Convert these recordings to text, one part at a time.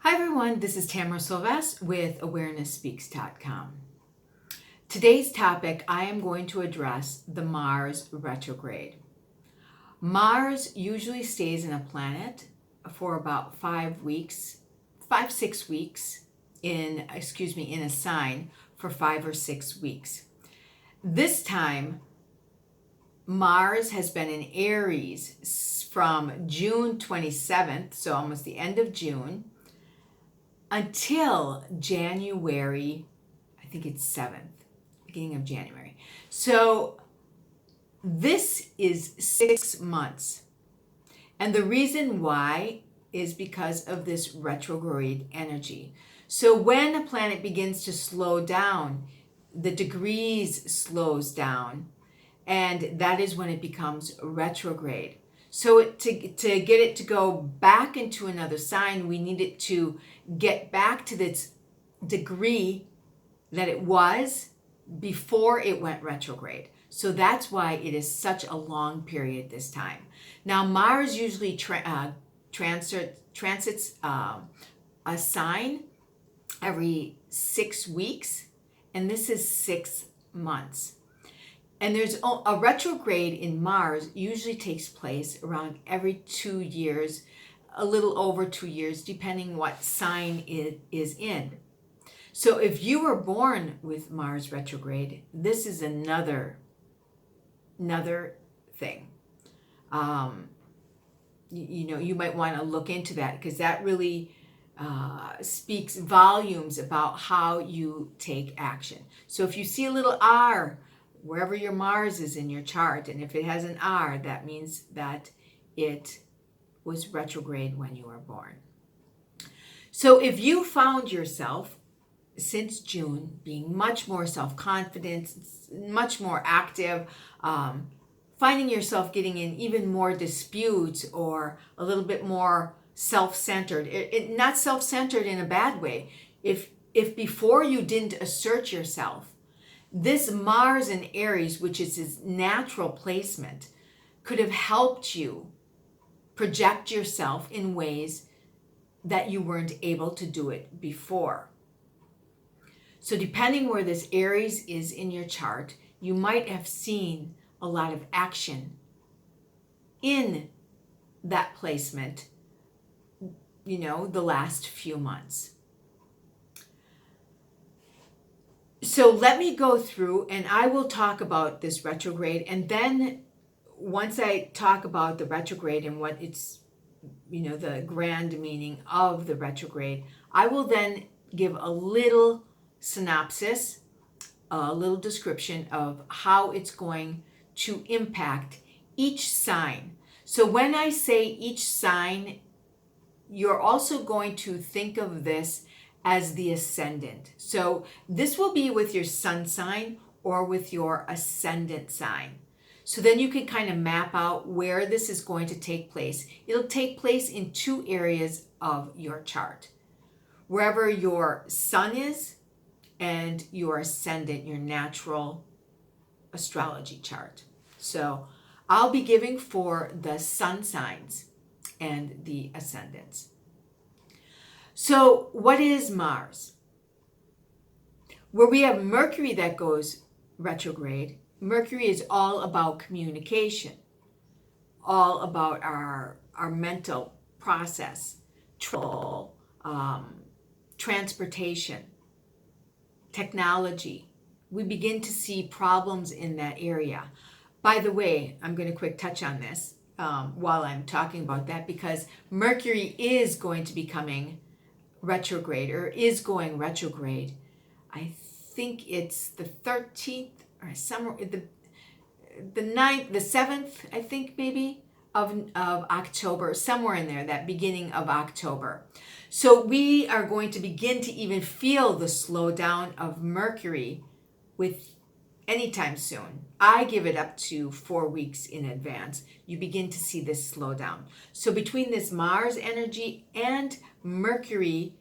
Hi everyone, this is Tamara Sylvester with AwarenessSpeaks.com. Today's topic, I am going to address the Mars retrograde. Mars usually stays in a planet for about 6 weeks in a sign for 5 or 6 weeks. This time, Mars has been in Aries from June 27th, so almost the end of June, until January, I think it's 7th, beginning of January. So this is 6 months. And the reason why is because of this retrograde energy. So when a planet begins to slow down, the degrees slows down, and that is when it becomes retrograde. So to get it to go back into another sign, we need it to get back to this degree that it was before it went retrograde. So that's why it is such a long period this time. Now, Mars usually transits a sign every 6 weeks, and this is 6 months. And there's a retrograde in Mars usually takes place around every 2 years, a little over 2 years, depending what sign it is in. So if you were born with Mars retrograde, this is another thing. You might want to look into that, because that really speaks volumes about how you take action. So if you see a little R wherever your Mars is in your chart, and if it has an R, that means that it was retrograde when you were born. So if you found yourself since June being much more self-confident, much more active, finding yourself getting in even more disputes or a little bit more self-centered, not self-centered in a bad way. If before you didn't assert yourself, this Mars in Aries, which is its natural placement, could have helped you project yourself in ways that you weren't able to do it before. So depending where this Aries is in your chart, you might have seen a lot of action in that placement, the last few months. So let me go through, and I will talk about this retrograde, and then once I talk about the retrograde and what it's, the grand meaning of the retrograde, I will then give a little synopsis, a little description of how it's going to impact each sign. So when I say each sign, you're also going to think of this as the ascendant. So this will be with your sun sign or with your ascendant sign. So then you can kind of map out where this is going to take place. It'll take place in 2 areas of your chart. Wherever your sun is and your ascendant, your natural astrology chart. So I'll be giving for the sun signs and the ascendants. So what is Mars? Where we have Mercury that goes retrograde, Mercury is all about communication, all about our mental process, travel, transportation, technology. We begin to see problems in that area. By the way, I'm going to quick touch on this while I'm talking about that, because Mercury is going to be coming retrograde, or is going retrograde. I think it's the 13th or somewhere, the 9th, the 7th, I think maybe, of October, somewhere in there, that beginning of October. So we are going to begin to even feel the slowdown of Mercury with anytime soon. I give it up to 4 weeks in advance. You begin to see this slowdown. So between this Mars energy and Mercury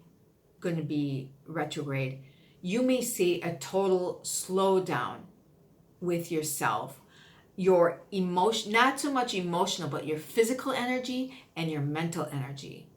going to be retrograde, you may see a total slowdown with yourself, your emotion, not so much emotional, but your physical energy and your mental energy.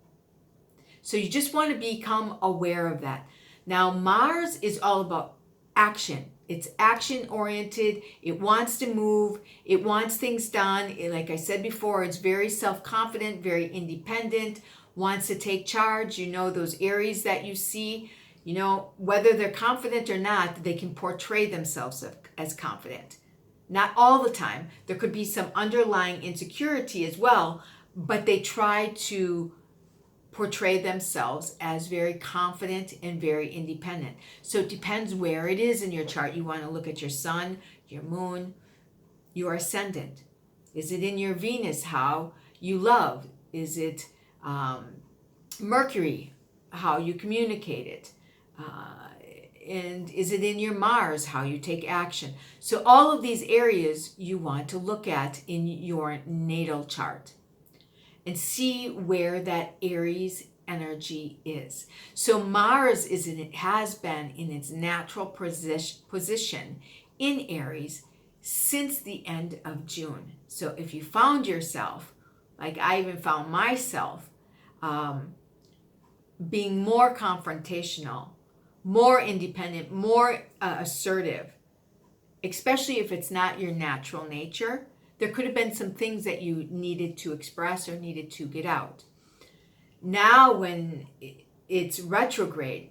So you just want to become aware of that. Now, Mars is all about action. It's action oriented. It wants to move. It wants things done. Like I said before, it's very self-confident, very independent, wants to take charge. You know, those Aries that you see, you know, whether they're confident or not, they can portray themselves as confident. Not all the time. There could be some underlying insecurity as well, but they try to portray themselves as very confident and very independent. So it depends where it is in your chart. You want to look at your sun, your moon, your ascendant. Is it in your Venus, how you love? Is it Mercury, how you communicate it? And is it in your Mars, how you take action? So all of these areas you want to look at in your natal chart and see where that Aries energy is. So Mars has been in its natural position in Aries since the end of June. So if you found yourself, like I even found myself, being more confrontational, more independent, more assertive, especially if it's not your natural nature, there could have been some things that you needed to express or needed to get out. Now, when it's retrograde,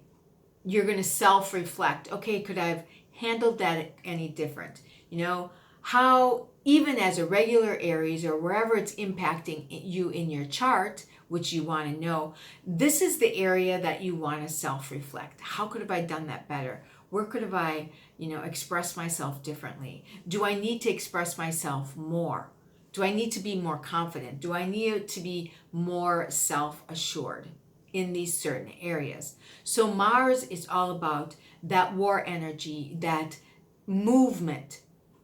you're going to self-reflect. Okay, could I have handled that any different? You know, how even as a regular Aries or wherever it's impacting you in your chart, which you want to know, this is the area that you want to self-reflect. How could have I done that better? Where could have I, expressed myself differently? Do I need to express myself more? Do I need to be more confident? Do I need to be more self-assured in these certain areas? So Mars is all about that war energy, that movement.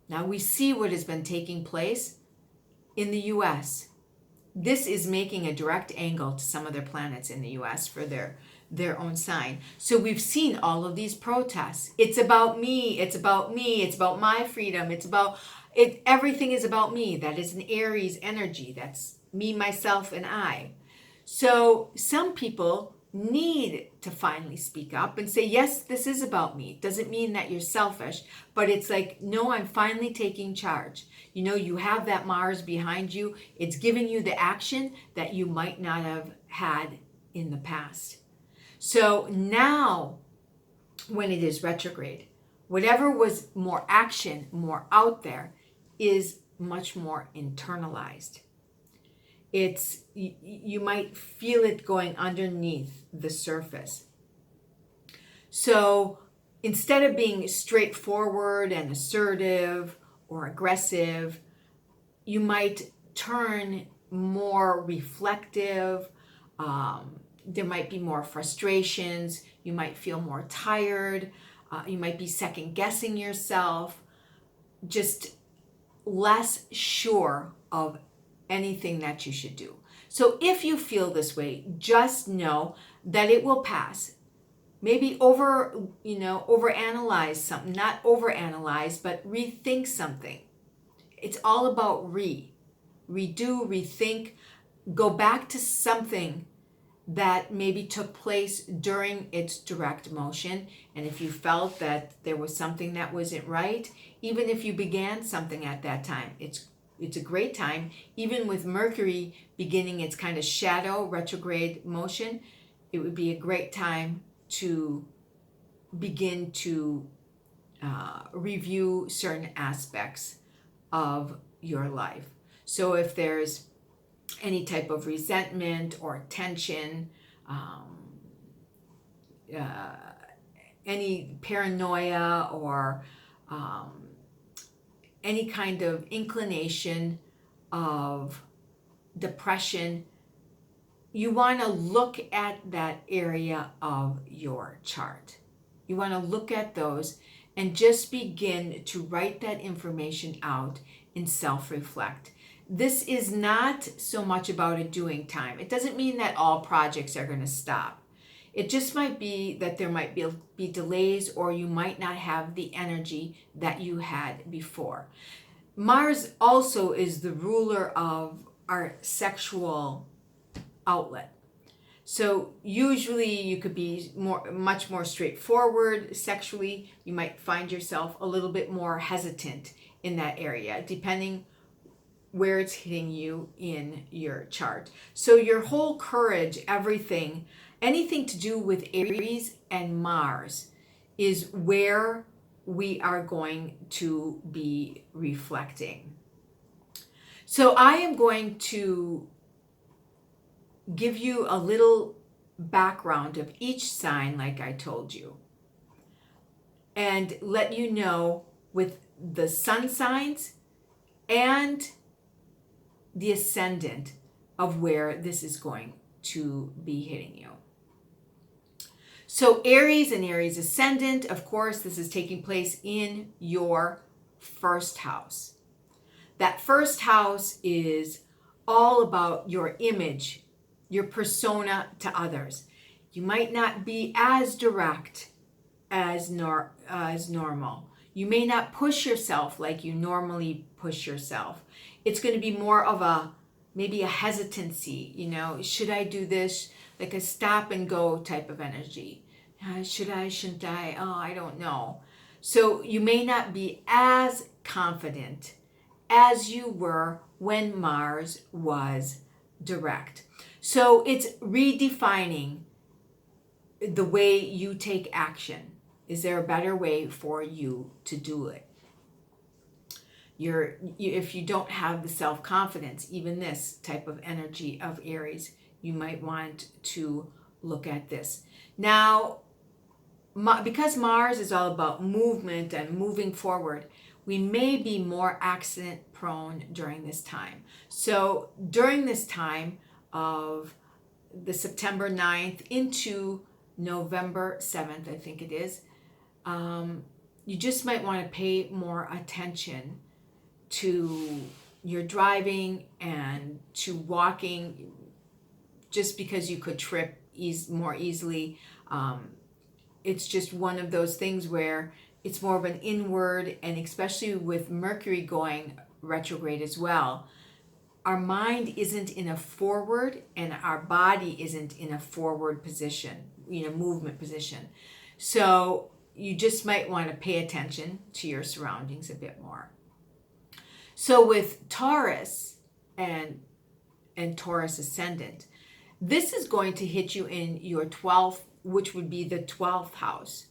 Now we see what has been taking place in the US. This is making a direct angle to some of their planets in the US for their own sign. So we've seen all of these protests. It's about me, it's about me, it's about my freedom, it's about it. Everything is about me. That is an Aries energy. That's me, myself, and I. So some people need to finally speak up and say, yes, this is about me. It doesn't mean that you're selfish, but it's like, no, I'm finally taking charge. You have that Mars behind you. It's giving you the action that you might not have had in the past. So now, when it is retrograde, whatever was more action, more out there, is much more internalized. You might feel it going underneath the surface. So instead of being straightforward and assertive or aggressive, you might turn more reflective. There might be more frustrations. You might feel more tired. You might be second guessing yourself, just less sure of anything that you should do. So if you feel this way, just know that it will pass. Maybe overanalyze something, not overanalyze, but rethink something. It's all about redo, rethink, go back to something that maybe took place during its direct motion. And if you felt that there was something that wasn't right, even if you began something at that time, it's a great time. Even with Mercury beginning its kind of shadow retrograde motion, it would be a great time to begin to review certain aspects of your life. So if there's any type of resentment or tension, any paranoia or any kind of inclination of depression, you want to look at that area of your chart. You want to look at those and just begin to write that information out and self-reflect. This is not so much about a doing time. It doesn't mean that all projects are going to stop. It just might be that there might be delays, or you might not have the energy that you had before. Mars also is the ruler of our sexual outlet. So usually you could be much more straightforward sexually. You might find yourself a little bit more hesitant in that area, depending where it's hitting you in your chart. So your whole courage, everything, anything to do with Aries and Mars is where we are going to be reflecting. So I am going to give you a little background of each sign, like I told you, and let you know with the sun signs and the ascendant of where this is going to be hitting you. So Aries and Aries Ascendant, of course, this is taking place in your first house. That first house is all about your image, your persona to others. You might not be as direct as normal. You may not push yourself like you normally push yourself. It's going to be more of maybe a hesitancy, should I do this? Like a stop and go type of energy. Should I, shouldn't I? Oh, I don't know. So you may not be as confident as you were when Mars was direct. So it's redefining the way you take action. Is there a better way for you to do it? If you don't have the self-confidence, even this type of energy of Aries, you might want to look at this. Now, because Mars is all about movement and moving forward, we may be more accident prone during this time. So during this time of the September 9th into November 7th, I think it is, you just might want to pay more attention to your driving and to walking, just because you could trip more easily. It's just one of those things where it's more of an inward, and especially with Mercury going retrograde as well, our mind isn't in a forward and our body isn't in a forward position, movement position. So you just might want to pay attention to your surroundings a bit more. So with Taurus and Taurus Ascendant, this is going to hit you in your 12th, which would be the 12th house,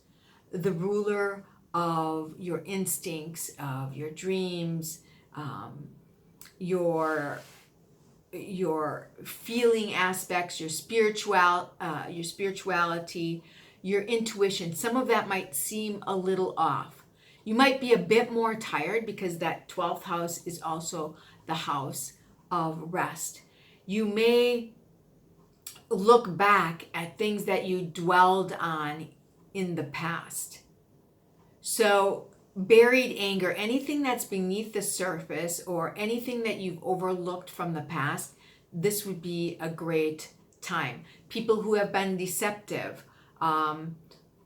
the ruler of your instincts, of your dreams, your feeling aspects, your spirituality, your intuition. Some of that might seem a little off. You might be a bit more tired because that 12th house is also the house of rest. You may look back at things that you dwelled on in the past. So buried anger, anything that's beneath the surface or anything that you've overlooked from the past, this would be a great time. People who have been deceptive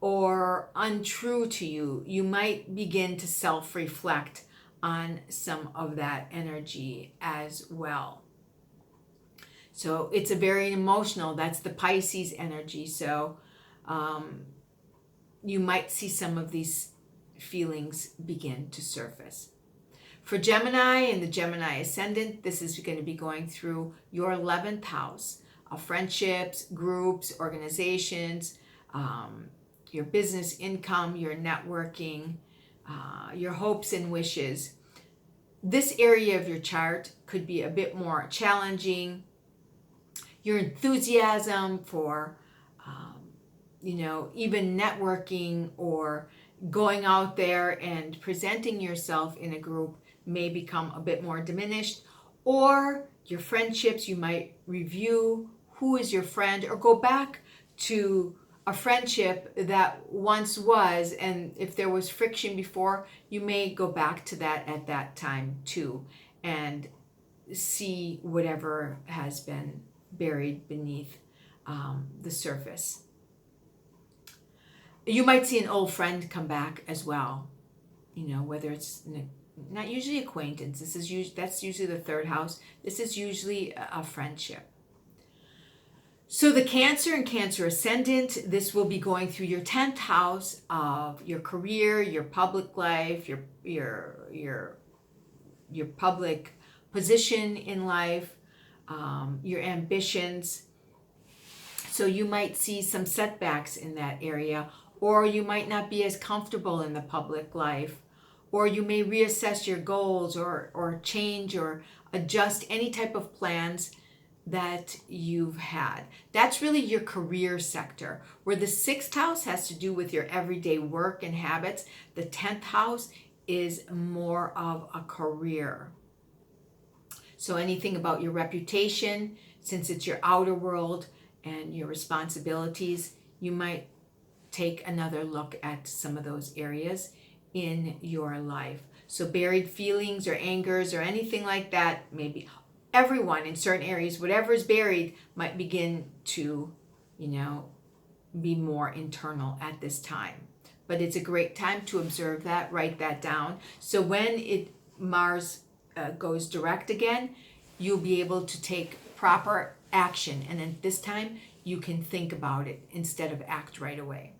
or untrue to you, you might begin to self-reflect on some of that energy as well. So it's a very emotional, that's the Pisces energy. So you might see some of these feelings begin to surface. For Gemini and the Gemini Ascendant, this is going to be going through your 11th house of friendships, groups, organizations, your business income, your networking, your hopes and wishes. This area of your chart could be a bit more challenging. Your enthusiasm for, even networking or going out there and presenting yourself in a group may become a bit more diminished. Or your friendships, you might review who is your friend or go back to a friendship that once was, and if there was friction before, you may go back to that at that time too and see whatever has been buried beneath the surface. You might see an old friend come back as well, whether it's not usually acquaintance. That's usually the third house. This is usually a friendship. So the Cancer and Cancer Ascendant, this will be going through your 10th house of your career, your public life, your public position in life, your ambitions. So you might see some setbacks in that area, or you might not be as comfortable in the public life, or you may reassess your goals or change or adjust any type of plans that you've had. That's really your career sector. Where the 6th house has to do with your everyday work and habits, the 10th house is more of a career. So anything about your reputation, since it's your outer world and your responsibilities, you might take another look at some of those areas in your life. So buried feelings or angers or anything like that, maybe everyone in certain areas, whatever is buried might begin to, be more internal at this time. But it's a great time to observe that, write that down. So when Mars goes direct again, you'll be able to take proper action. And then this time you can think about it instead of act right away.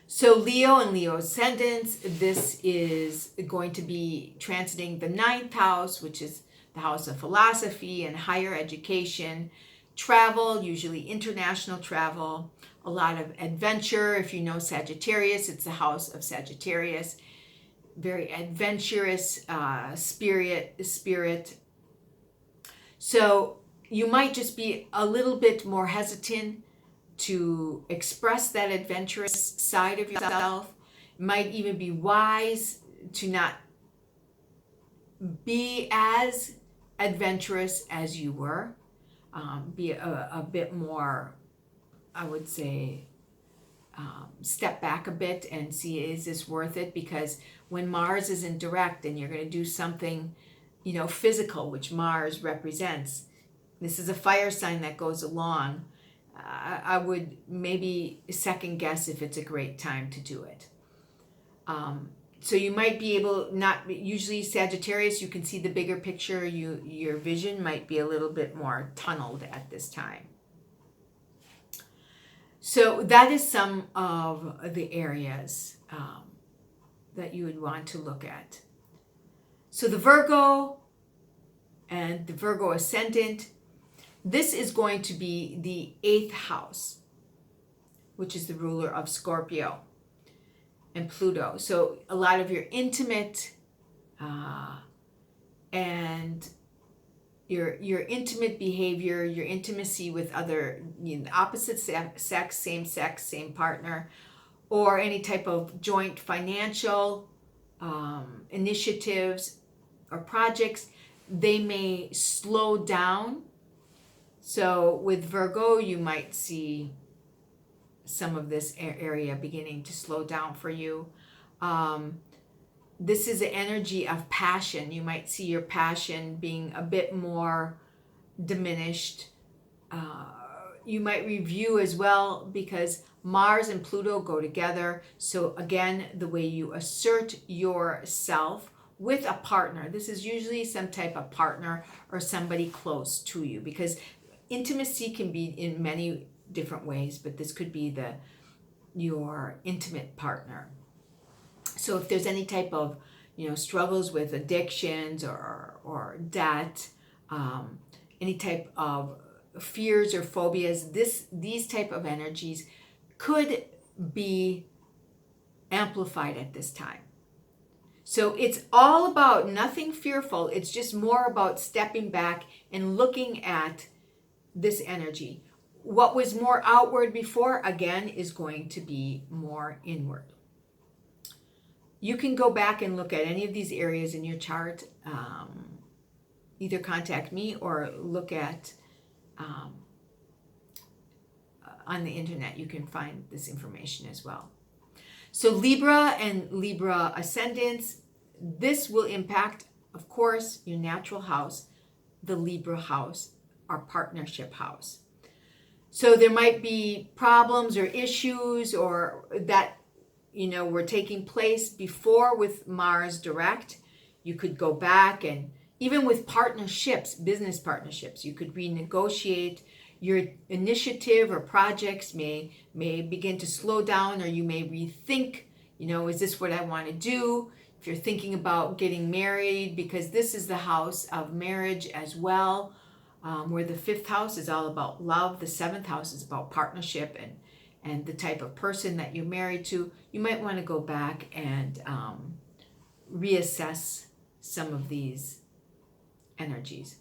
So Leo and Leo Ascendants, this is going to be transiting the 9th house, which is the house of philosophy and higher education, travel, usually international travel, a lot of adventure. If you know Sagittarius, it's the house of Sagittarius. Very adventurous spirit. So you might just be a little bit more hesitant to express that adventurous side of yourself. It might even be wise to not be as adventurous as you were. Be a bit more, I would say, step back a bit and see, is this worth it? Because when Mars is in direct and you're going to do something, physical, which Mars represents, this is a fire sign that goes along. I would maybe second guess if it's a great time to do it. So you might be able, usually Sagittarius, you can see the bigger picture. Your vision might be a little bit more tunneled at this time. So that is some of the areas that you would want to look at. So the Virgo and the Virgo Ascendant, this is going to be the 8th house, which is the ruler of Scorpio and Pluto. So a lot of your intimate and your intimate behavior, your intimacy with other opposite sex, same partner, or any type of joint financial initiatives or projects, they may slow down. So with Virgo, you might see some of this area beginning to slow down for you. This is the energy of passion. You might see your passion being a bit more diminished. You might review as well, because Mars and Pluto go together. So again, the way you assert yourself with a partner, this is usually some type of partner or somebody close to you, because intimacy can be in many different ways, but this could be your intimate partner. So if there's any type of struggles with addictions or debt, any type of fears or phobias, these type of energies could be amplified at this time. So it's all about nothing fearful. It's just more about stepping back and looking at this energy. What was more outward before, again, is going to be more inward. You can go back and look at any of these areas in your chart. Either contact me or look at on the internet. You can find this information as well. So Libra and Libra Ascendants, this will impact, of course, your natural house, the Libra house, our partnership house. So there might be problems or issues or that were taking place before with Mars direct. You could go back, and even with partnerships, business partnerships, you could renegotiate Your initiative or projects may begin to slow down, or you may rethink, is this what I want to do? If you're thinking about getting married, because this is the house of marriage as well, where the fifth house is all about love, the seventh house is about partnership and the type of person that you're married to, you might want to go back and reassess some of these energies.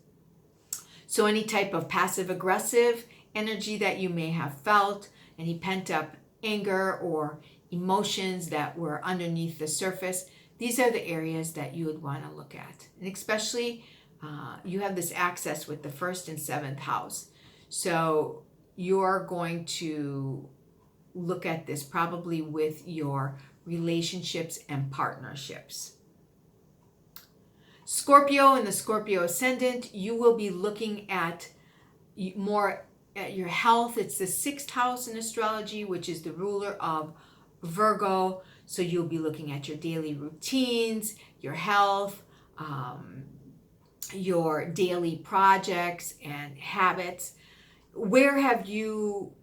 So any type of passive aggressive energy that you may have felt, any pent up anger or emotions that were underneath the surface, these are the areas that you would want to look at. And especially you have this access with the first and seventh house. So you're going to look at this probably with your relationships and partnerships. Scorpio and the Scorpio Ascendant, you will be looking at more at your health. It's the sixth house in astrology, which is the ruler of Virgo. So you'll be looking at your daily routines, your health, your daily projects and habits. Where have you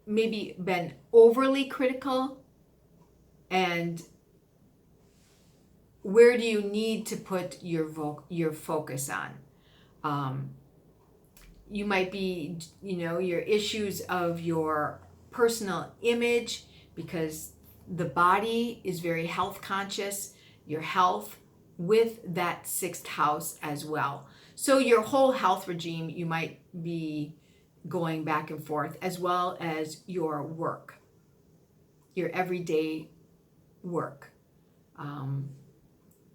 maybe been overly critical, and where do you need to put your focus on? You might be, your issues of your personal image, because the body is very health conscious, your health with that sixth house as well. So your whole health regime, you might be going back and forth, as well as your work, your everyday work,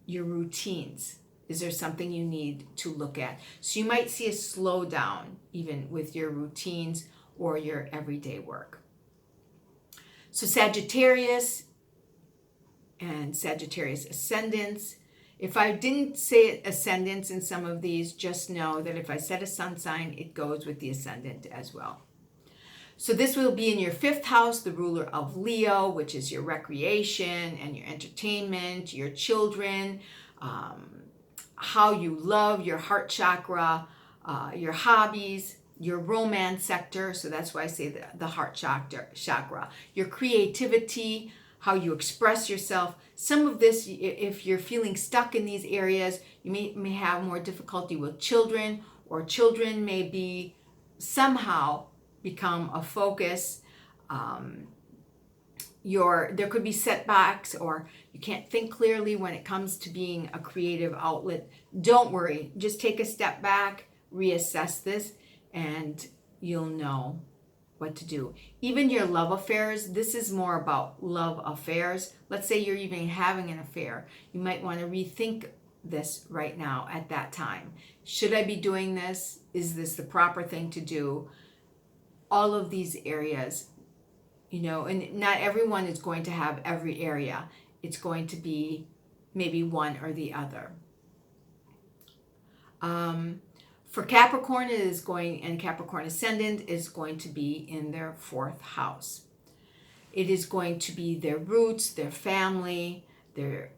your routines. Is there something you need to look at? So you might see a slowdown even with your routines or your everyday work. So Sagittarius and Sagittarius Ascendants. If I didn't say Ascendants in some of these, just know that if I said a sun sign, it goes with the Ascendant as well. So this will be in your fifth house, the ruler of Leo, which is your recreation and your entertainment, your children, how you love, your heart chakra, your hobbies, your romance sector. So that's why I say the heart chakra, your creativity, how you express yourself. Some of this, if you're feeling stuck in these areas, you may have more difficulty with children, or children may be somehow become a focus. There could be setbacks, or you can't think clearly when it comes to being a creative outlet. Don't worry, just take a step back, reassess this, and you'll know what to do. Even your love affairs, this is more about love affairs. Let's say you're even having an affair. You might want to rethink this right now at that time. Should I be doing this? Is this the proper thing to do? All of these areas, and not everyone is going to have every area. It's going to be maybe one or the other. For Capricorn, and Capricorn Ascendant is going to be in their fourth house. It is going to be their roots, their family, their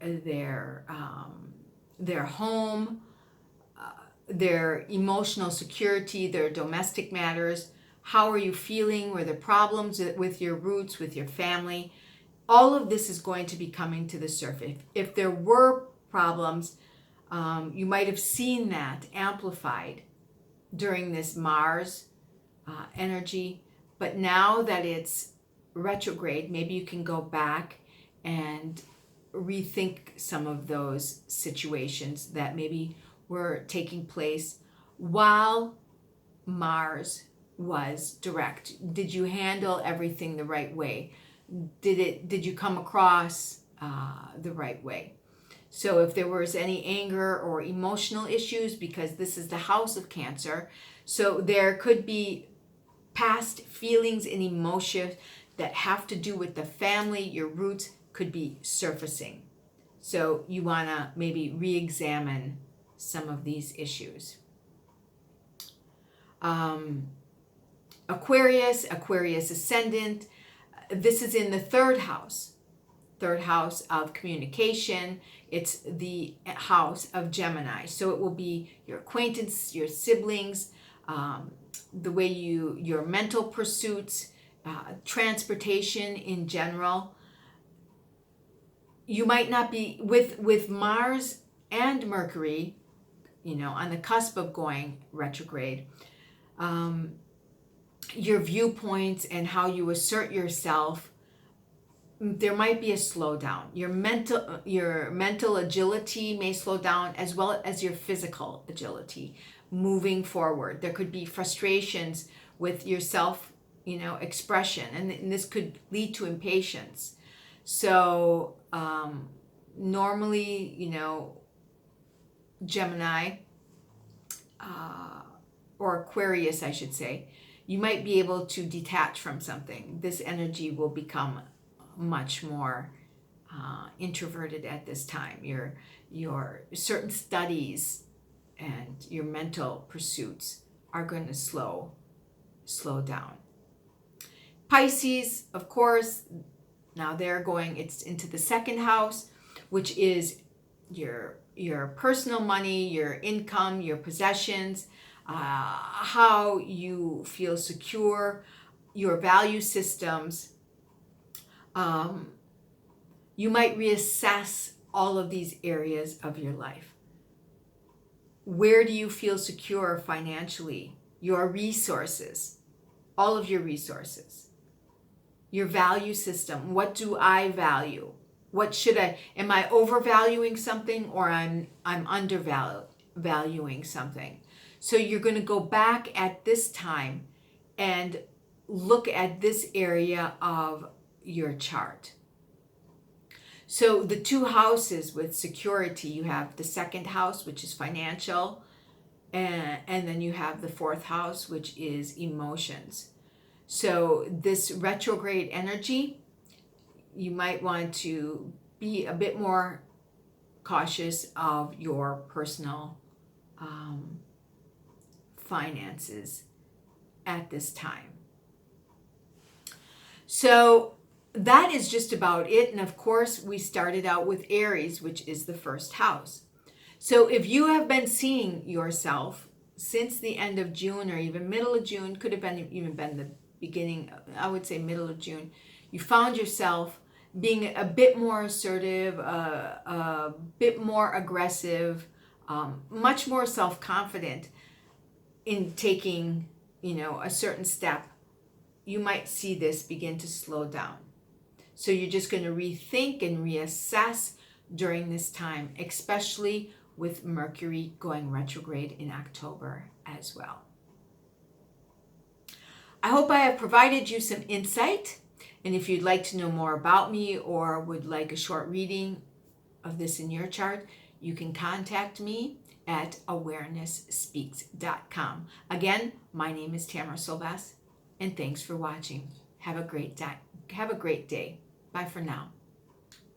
home, their emotional security, their domestic matters. How are you feeling? Were there problems with your roots, with your family? All of this is going to be coming to the surface. If there were problems, you might have seen that amplified during this Mars energy. But now that it's retrograde, maybe you can go back and rethink some of those situations that maybe were taking place while Mars was direct. Did you handle everything the right way? Did you come across the right way? So if there was any anger or emotional issues, because this is the house of Cancer, so there could be past feelings and emotions that have to do with the family, your roots could be surfacing. So you want to maybe re-examine some of these issues. Aquarius Ascendant, this is in the third house of communication. It's the house of Gemini. So it will be your acquaintance, your siblings, the way your mental pursuits, transportation in general. You might not be with Mars and Mercury, on the cusp of going retrograde. Your viewpoints and how you assert yourself, there might be a slowdown. Your mental agility may slow down, as well as your physical agility moving forward. There could be frustrations with yourself, expression, and this could lead to impatience. So normally, Gemini or Aquarius, I should say, you might be able to detach from something. This energy will become much more introverted at this time. Your certain studies and your mental pursuits are going to slow down. Pisces, of course, now it's into the second house, which is your personal money, your income, your possessions, how you feel secure, your value systems. You might reassess all of these areas of your life. Where do you feel secure financially? Your resources, all of your resources. Your value system. What do I value? Am I overvaluing something, or I'm undervaluing something? So you're going to go back at this time and look at this area of your chart. So the two houses with security, you have the second house, which is financial, and then you have the fourth house, which is emotions. So this retrograde energy, you might want to be a bit more cautious of your personal finances at this time. So that is just about it. And of course, we started out with Aries, which is the first house. So if you have been seeing yourself since the end of June, or even middle of June, could have even been the beginning, I would say middle of June, you found yourself being a bit more assertive, a bit more aggressive, much more self-confident in taking, a certain step, you might see this begin to slow down. So you're just going to rethink and reassess during this time, especially with Mercury going retrograde in October as well. I hope I have provided you some insight. And if you'd like to know more about me, or would like a short reading of this in your chart, you can contact me at awareness-speaks.com. Again, my name is Tamara Silvas, and thanks for watching. Have a great day. Bye for now.